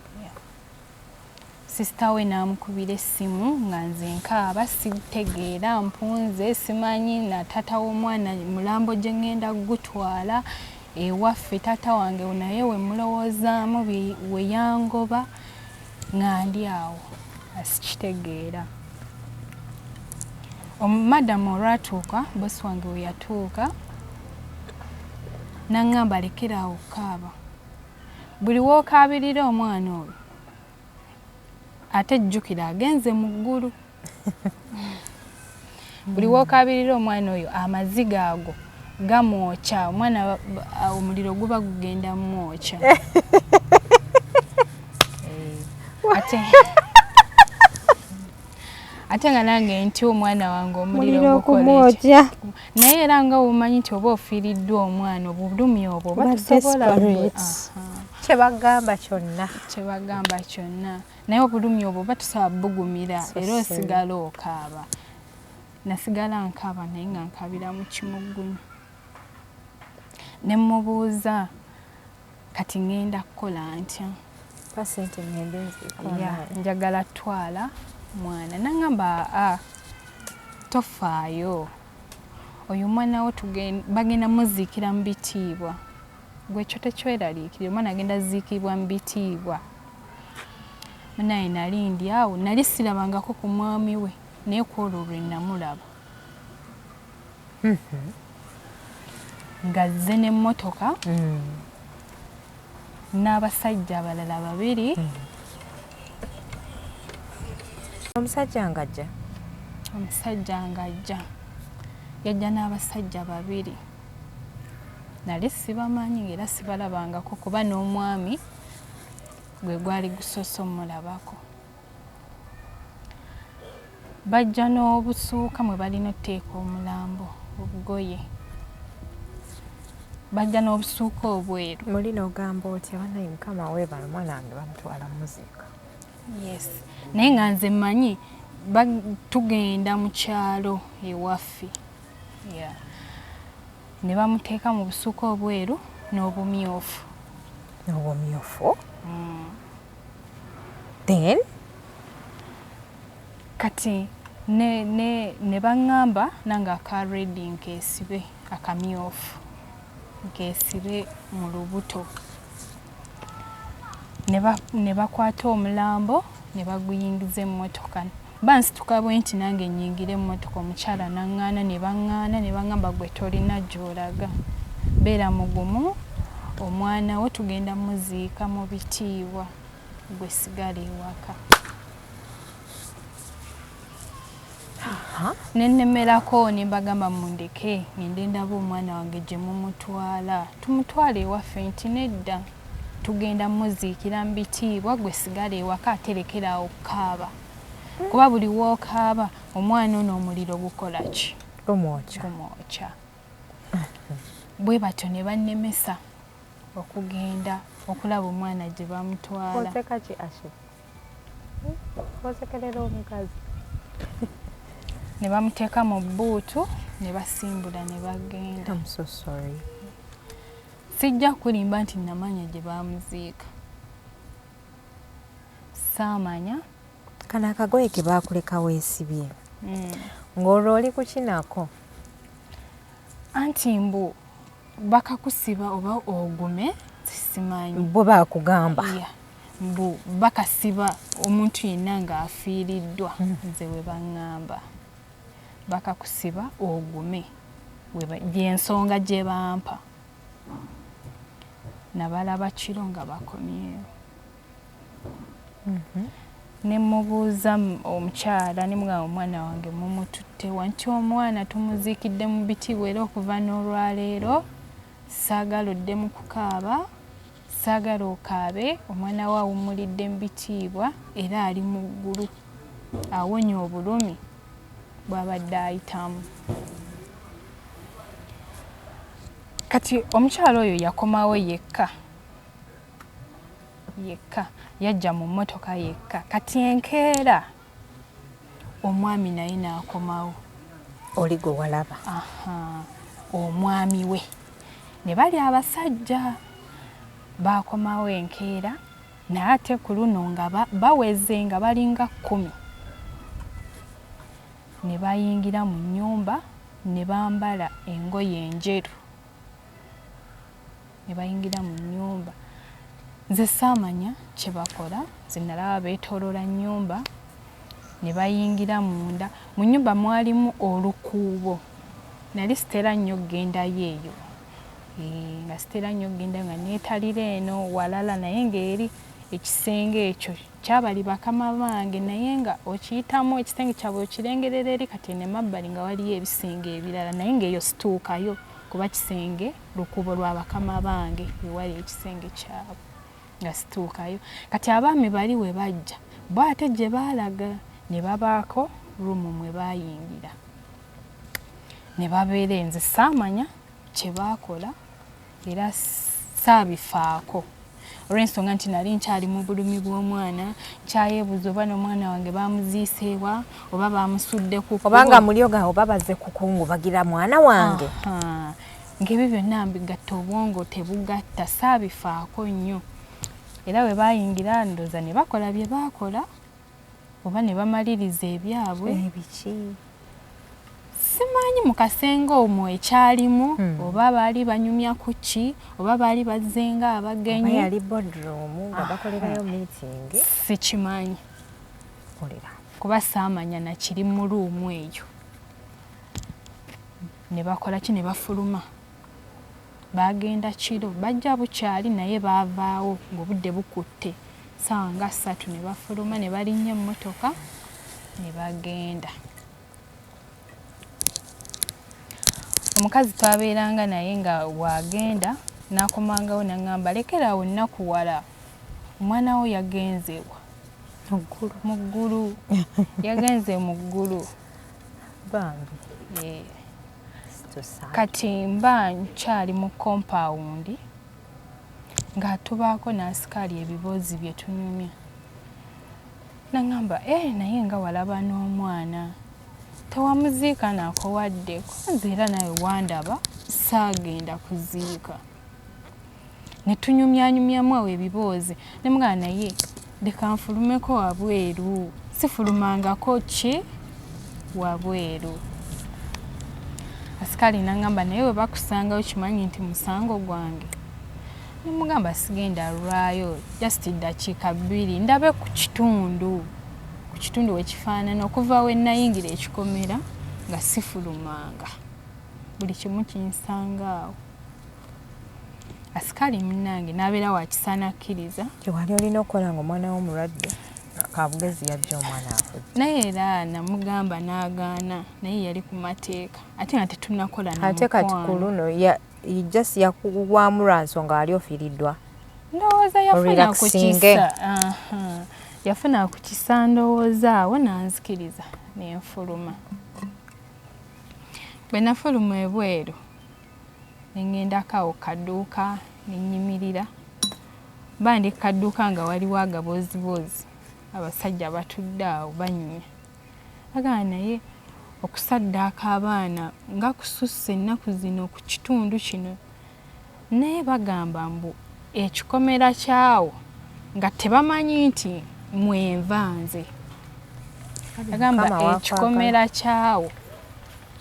Sisita we n'amukubira essimu nga nze nkaaba sitegeera mpunze simanyi na taata w'omwana mulambo gye ngenda gutwala ewaffe taata wange naye we mulowoozaamu we yangoba nga ndi awo asikitegeera. Madamu olwatuuka bosi wange we yatuuka n'aŋŋamba lekeraawo okukaaba. Buli w'okaabirira omwana oyo ate jjukira agenze mu ggulu. Buli w'okaabirira omwana oyo amaziga ago gamwokya omwana omuliro guba gugenda mwokya. Ate nga nange nti omwana wange omuliro gukola naye era nga obumanyi nti oba ofiiriddwa omwana obulumi obwo batusobola kyebagamba kyonna naye obulumi obwo batusobola bugumira era osigala okaaba. Nasigala nkaaba naye nga nkaabira mu kimugunyu. Ne mubuuza kati ngenda kukola ntya? Njagala twala mwana. N'aŋŋamba tofaayo oyo omwana wo bagenda muziikira mu bitiibwa. gwe kyo tekyeraliikirira omwana agenda ziikibwa mu bitiibwa. Naye nali ndi awo nali sirabangako ku mwami we naye ku olwo lwe namulaba ng'azze n'emmotoka n'abasajja abalala 2. Omusajja ng'ajja? Omusajja ng'ajja yajja n'abasajja 2. Nali sibamanyi ng'era sibalabangako kuba n'omwami gwe gwali gusoose omulabako. Bajja n'obusuuka mwe balina otteeka omulambo obugoye. Bajja n'obusuuka obweru. Muli n'ogamba otya banaye mukama weebala omwana wange bamutwala muziika? Yes. Naye nga nze mmanyi tugenda mu kyalo ewaffe. Yeah. Ne bamuteeka mu busuuka obweru n'obumyufu. N'obumyufu? Then? Kati ne baŋŋamba nange aka redi nkeesibe akamyufu nkeesibe mu lubuto. Ne bakwata omulambo ne baguyingiza emmotoka. Bansituka bwe nti nange nnyingire emmotoka omukyala n'aŋŋaana ne baŋŋaana ne baŋŋamba gwe tolina gy'olaga. Beera mugumu omwana wo tugenda muziika mu bitiibwa gwe sigala ewaka. Nennemerako ne mbagamba mundeke ngende ndaba omwana wange gye mumutwala. Tumutwale ewaffe nti nedda tugenda muziikira mu bitiibwa gwe sigala ewaka aterekera awo okukaaba. Kuba buli w'okaaba omwana ono omuliro gukola ki? Gumwokya. Bwe batyo ne bannemesa okugenda okulaba omwana gye bamutwala. Oseka ki Ashe? Osekerera omukazi? Ne bamuteeka mu bbuutu ne basimbula ne bagenda. I'm so sorry. Sijja kulimba nti namanya gye bamuziika. Saamanya. Kano akagoye ke baakuleka weesibye. Ng'olwo oli ku kinako? Anti mbu bakakusiba oba ogume simanyi. Bo baakugamba? Mbu bakasiba omuntu yenna ng'afiiriddwa nze we baŋŋamba. Bakakusiba ogume gy'ensonga gye bampa. Nabalaba kiro nga bakomyewo. Ne mubuuza omukyala ne mugamba omwana wange mumututte wa nti omwana tumuziikidde mu bitiibwa era okuva n'olwaleero saagala oddemu kukaaba saagala okaabe omwana we awummulidde mu bitiibwa era ali mu ggulu awonye obulumi bw'abadde ayitamu. Kati omukyala oyo yakomawo yekka yajja mu mmotoka yekka. Kati enkeera omwami naye n'akomawo. Oli gwe walaba? Omwami we ne bali abasajja baakomawo enkeera naye ate ku luno nga baweze nga balinga 10. Ne bayingira mu nnyumba ne bambala engoye enjeru. Ne bayingira mu nnyumba. Nze saamanya kye bakola, nze nalaba beetoolola nnyumba ne bayingira munda. Mu nnyumba mwalimu olukuubo. Nali sitera nnyo kgendayo eyo. Nga sitera nnyo kgenda nga neetalira eno walala naye ng'eri ekisenge ekyo kyabali bakama bange naye nga okiyitamu ekisenge kyabwe okirengerera eri kati ne mabbali nga waliyo ebisenge ebirala naye ng'eyo situukayo kuba kisenge lukuubo lwa bakama bange ewali ekisenge kyabwe nga situukayo. Kati abaami bali we bajja bo ate gye baalaga ne babaako ruumu mwe baayingira ne babeera. Nze saamanya kye baakola era saabifaako olw'ensonga nti nali nkyali mu bulumi bw'omwana nkyayeebuuza oba n'omwana wange baamuziiseewa oba baamusudde ku obanga mulyoga oba bazze kukungubagira mwana wange. Ng'ebyo byonna mbigatta obwongo tebugatta saabifaako nnyo. Era we baayingira ndooza ne bakola bye baakola oba ne bamaliriza ebyabwe. Ebiki? simanyi mu kasenge omwo ekyalimu oba baali banyumya ku ki oba baali bazzenga abagenyi oba yali boardroom nga bakolerayo meeting sikimanyi kuba saamanya nakiri mu luumu eyo ne bakola ki ne bafuluma bagenda kiro bajja bukyali naye baavaawo ng'obudde bukutte ssaawa nga 3 ne bafuluma ne balinnya emmotoka ne bagenda. Omukazi twabeeranga naye nga wagenda n'akomangawo n'aŋŋamba lekeraawo nnakuwala omwana wo yagenze wa mu ggulu yagenze mu ggulu bambi kati mba nkyali mu kompawundi nga tubaako n'asikaali ebiboozi bye tunyumya n'aŋŋamba naye nga walaba n'omwana tewamuziika naakowadde kwanze era nawe wandaba saagenda kuziika ne tunyumyanyumyamu awo ebiboozi ne mugamba naye leka nfulumeko wabweru sifulumangako ki wabweru. Asikaali n'aŋŋamba naye we bakusangayo kimanyi nti musango gwange ne mugamba sigenda lwayo just eddakiika 2 ndabe ku kitundu we kifaanana okuva we nayingira ekikomera nga sifulumanga buli kimu kinsangaawo. Asikaali munnange n'abeera wakisaana akkiriza kyewali olina okukola nga omwana wo mulwadde kabugezi yajja omwana afudde naye era namugamba n'agaana naye yali ku mateeka ate nga tetunnakola ate kati ku luno just yakuwaamu lwa nsonga wali ofiiriddwa ndowooza yafuna ku kisa ndowooza awo nanzikiriza nenfuluma bwe nafuluma ebweru nengendako awo kadduuka nenyimirira mba ndi kadduuka nga waliwo agabooziboozi abasajja batudde awo banyumya agamba naye okusaddaaka abaana nga kususse ennaku zino ku kitundu kino naye bagamba mbu ekikomera kyawo nga tebamanyi nti mwenvanze agamba ekikomera kyawo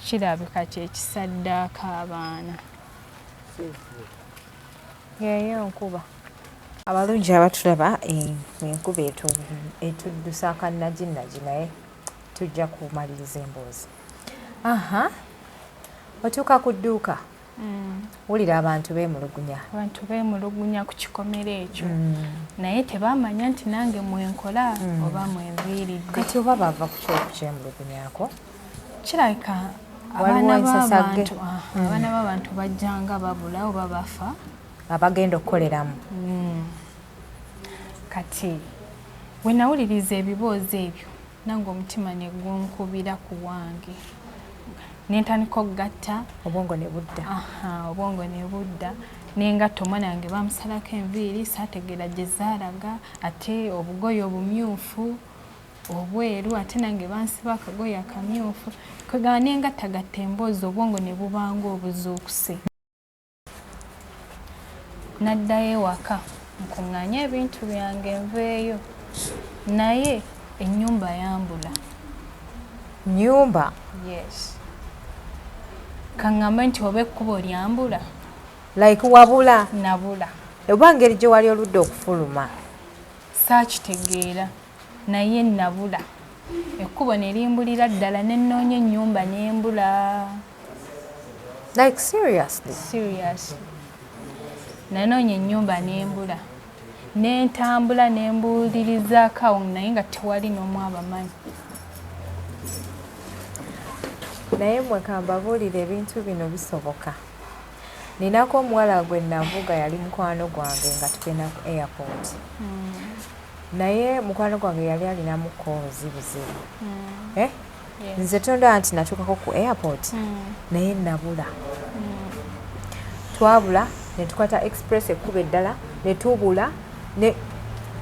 kirabika kyekisaddaaka abaana yeyo nkuba abalungi abatulaba enkuba etuddusa akannaginaji naye tujja kumaliriza emboozi. Otuuka ku dduuka wulira abantu beemulugunya ku kikomera ekyo naye tebamanya nti nange mwenkola oba mwenviiridde. Kati oba bava ku kyemulugunyako kirabika abaana b'abantu bajjanga babula oba bafa abagenda okukoleramu. Kati we nawuliriza ebiboozi ebyo nange omutima ne gunkubira ku wange nentandika okugatta obwongo ne budda nengatta omwana wange bamusalako enviiri saategeera gye zaalaga ate obugoye obumyufu obweru ate nange bansiba akagoye akamyufu kwegamba nengattagatta emboozi obwongo ne bubanga obuzuukuse. Naddayo ewaka nkuŋŋaanye ebintu byange nveeyo naye ennyumba yambula. Nyumba? Yes. Kaŋŋambe nti oba ekkubo lyambula. Like wabula? Nabula. Oba ngeri gye wali oludde okufuluma? Saakitegeera naye nabula. Ekkubo ne limbulira ddala ne nnoonya ennyumba n'embula. Like seriously? Seriously. Nanoonya ennyumba n'embula. N'entambula n'embuulirizaako awo naye nga tewali n'omu abamanyi. Naye mmwe kambabuulira ebintu bino bisoboka. Ninako omuwala gwe navuga yali mukwano gwange nga tugenda ku airport. Naye mukwano gwange yali alinamu buzibu. Nze tondaba nti natuukako ku airport naye nabula. Twabula ne tukwata express ekkuba eddala ne tubula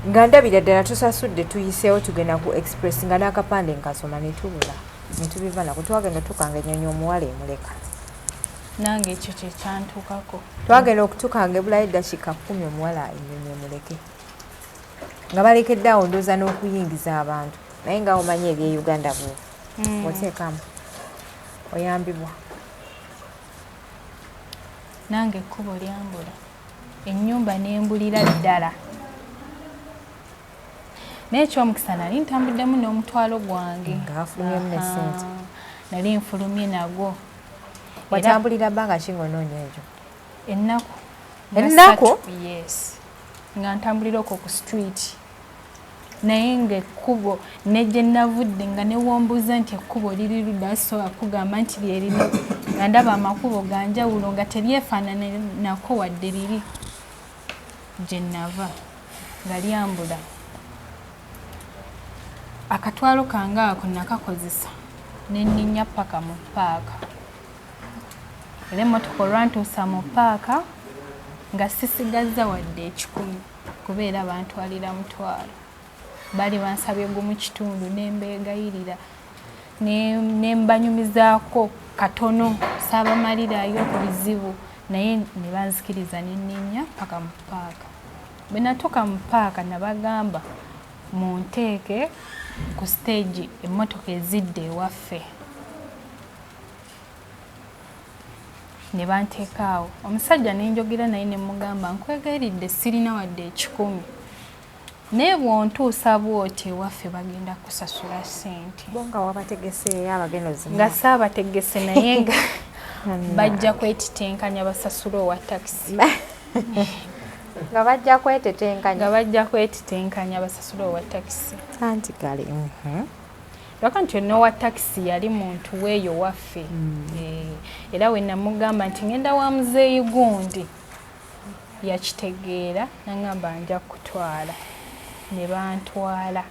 nga ndabira ddala tusasudde tuyiseewo tugenda ku express nga n'akapande nkasoma ne tubula ne tubiva nako twagenda tukanga ennyonyi omuwala emuleka. Nange ekyo kye kyantuukako. Twagenda okutukanga ebulayo eddakiika 10 omuwala ennyonyi emuleke nga balekedde awo ndooza n'okuyingiza abantu naye nga omanyi eby'e Uganda bwe oteekamu oyambibwa nange ekkubo lyambula ennyumba nembulira ddala naye ekyomukisa nali ntambuddemu n'omutwalo gwange ng'afunyeemu ne ssente nali nfulumye nagwo watambulira bbanga ki ng'onoonya ekyo ennaku yes nga ntambulira okwo ku street naye ng'ekkubo ne gye navudde nga newombuuza nti ekkubo liri ludda asobola kugamba nti lyerino nga ndaba amakubo ga njawulo nga teryefaananako wadde liri gye nava nga lyambula akatwalo kange ako nakakozesa nenninya paka mu paaka era emmotoka olwantuusa mu paaka nga sisigazza wadde 10 kubeera bantwalira mutwalo bali bansabye gumu kitundu nembeegayirira nembanyumizaako katono saabamalirayo ku bizibu naye ne banzikiriza nenninya paka mu paaka bwe natuuka mu paaka nabagamba munteeke ku stage emmotoka ezidde ewaffe ne banteekaawo omusajja nenjogera naye ne mugamba nkwegayiridde sirina wadde 10 naye bw'ontuusa bw'oti ewaffe bagenda kusasula ssente bonga wabategeseeyo abagenozi nga saabategese naye nga bajja kwetitenkanya basasula owa takisi nga bajja kwetitenkanya basasula owa takisi anti kale lwaka nti onowa takisi yali muntu weeyo waffe era we namugamba nti ngenda wa muzeeyi gundi yakitegeera nangamba nja kutwala ne bantwala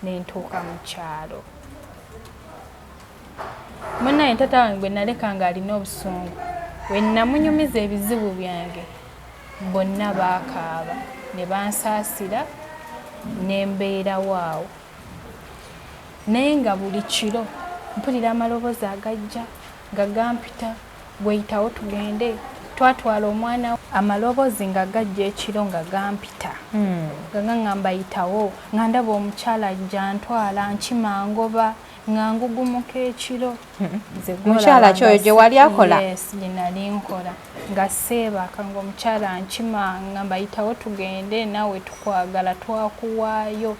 nentuuka mu kyalo munaye tata wange bwe naleka nga alina obusungu we namunyumiza ebizibu byange bonna baakaaba ne bansaasira nembeerawo awo naye nga buli kiro mpulira amaloboozi agajja nga gampita bweyitawo tugende twatwala omwana amaloboozi nga gajja ekiro nga gampita nga gaŋŋamba yitawo nga ndaba omukyala ajja ntwala nkima ngoba nga ngugumuka ekiro mukyala kyoyo gye wali akola yes gye nali nkola nga seebaka ng'omukyala nkima ngamba yitawo tugende naawe tukwagala twakuwaayo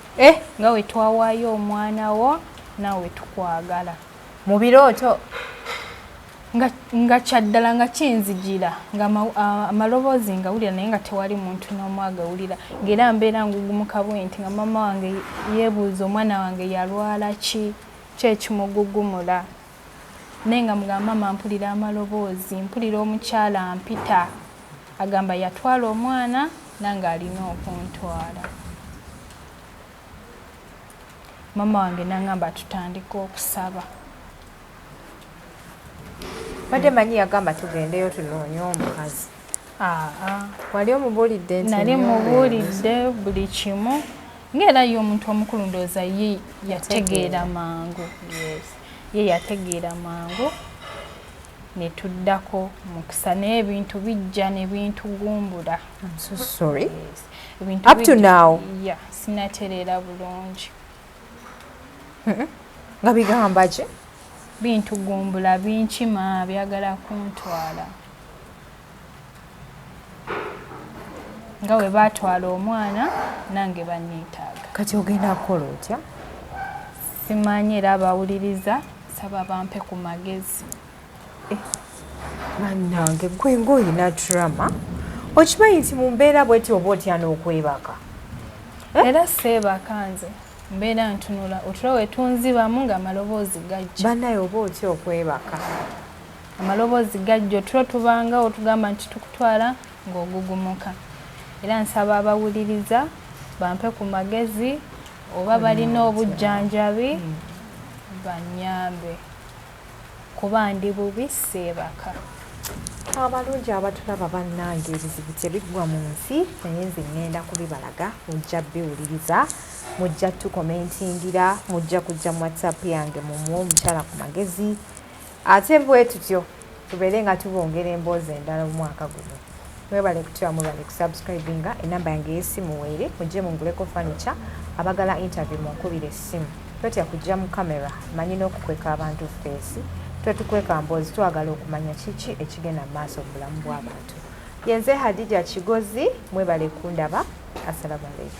nga we twawaayo omwana wo naawe tukwagala mu birooto nga kyaddala nga kinzijira nga amaloboozi ngawulira naye nga tewali muntu n'omu agawulira ng'era mbeera ngugumuka bwe nti nga mama wange yeebuuza omwana wange yalwala ki ekimugugumula naye nga mugamba mama mpulira amaloboozi mpulira omukyala mpita agamba yatwala omwana nange alina okuntwala mama wange nangamba tutandika okusaba badde manyi yagamba tugendeyo tunoonye omukazi wali omubuulidde nti nali mubuulidde buli kimu ng'era ye omuntu omukulu ndowooza ye yategeera mangu ye yategeera mangu ne tuddako mukisa naye ebintu bijja ne bintugumbula up to now sinatereera bulungi nga bigamba ki bintugumbula binkima byagala kuntwala nga we baatwala omwana nange banneetaaga kati ogenda kukola otya simanyi era abawuliriza saba bampe ku magezi bannange gwe ng'olina drama okimanyi nti mu mbeera bweti oba otya n'okwebaka era seebaka nze mbeera ntunula otulo wetunzibamu nga amaloboozi gajja bannaye oba otya okwebaka amaloboozi gajja otulo tubangawo tugamba nti tukutwala ng'ogugumuka era nsaba abawuliriza bampe ku magezi oba balina obujjanjabi bannyambe kuba ndi bubi seebaka abalungi abatulaba bannange ebizibu tebiggwa mu nsi naye nze ŋŋenda kubibalaga mujja biwuliriza mujja tukomentingira mujja kujja mu whatsapp yange mumuwa omukyala ku magezi ate bwe tutyo tubeere nga tubongera emboozi endala mu mwaka guno mwebale kutya mwebale kusubscribinga enamba yange y'essimu weere mujje munguleko furniture abagala interview munkubira essimu totya kujja mu kamera manyi n'okukweka abantu feesi twetukweka mboozi twagala okumanya kiki ekigenda mu maaso mu bulamu bw'abantu. Yenze Hadija Kigozi, mwebale kundaba. Assalamu alaikum.